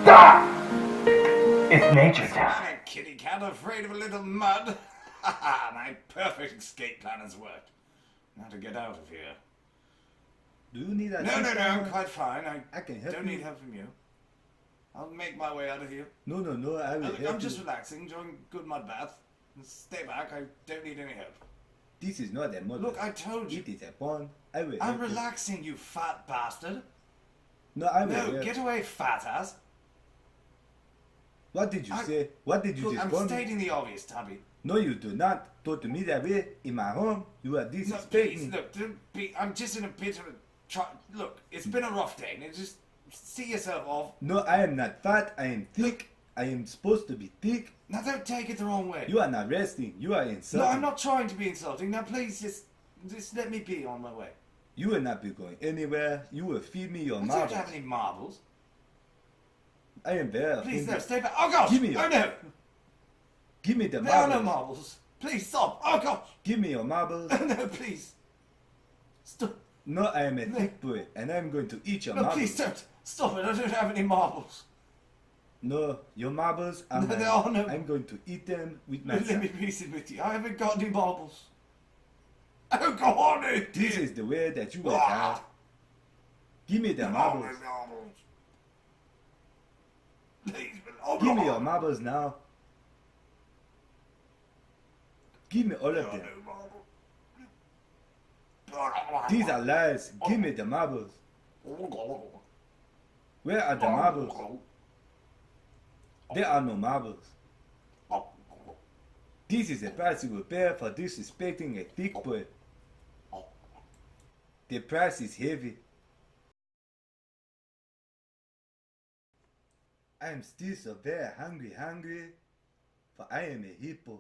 Stop! It's nature time. A kitty cat afraid of a little mud. My perfect escape plan has worked. Now to get out of here. Do you need No, assistance? I'm quite fine. I can help don't you. need help from you. I'll make my way out of here. No, I will Look, help I'm just you. relaxing, enjoying a good mud bath. Stay back, I don't need any help. This is not a mud. Look, I told you. It is a pond. I will I'm help you. relaxing, you fat bastard. No, I will No, help. get away, fat ass. What did you say? What did you Look, just I'm call me? stating the obvious, Tubby. No, you do not. Talk to me that way in my home. You are No, disrespecting please, me. look, don't be, I'm just in a bit of a... Look, it's been a rough day. Now just see yourself off. No, I am not fat. I am thick. I am supposed to be thick. Now don't take it the wrong way. You are not resting. You are insulting. No, I'm not trying to be insulting. Now please just let me be on my way. You will not be going anywhere. You will feed me your I don't marbles. have any marbles. I am very Please, no, offended. stay back. Oh, gosh! Give me your- Oh, no! Give me the There are no marbles. marbles. Please, stop! Oh, gosh! Give me your marbles. Oh, no, please. Stop. No, I am a thick boy, and I am going to eat your No, marbles. please don't. Stop it. I don't have any marbles. No, your marbles are No, mine. there are no- I'm going to eat them with Let myself. me reason with you. I haven't got any marbles. Oh, go on, it. This is the way that you will die. Ah, Give me the marbles. marbles. Please, oh, Give me your God. marbles now. Give me all There of are them. no marbles. These are lies. Give me the marbles. Where are the marbles? There are no marbles. This is the price you will pay for disrespecting a thick boy. The price is heavy. I am still so very hungry, for I am a hippo.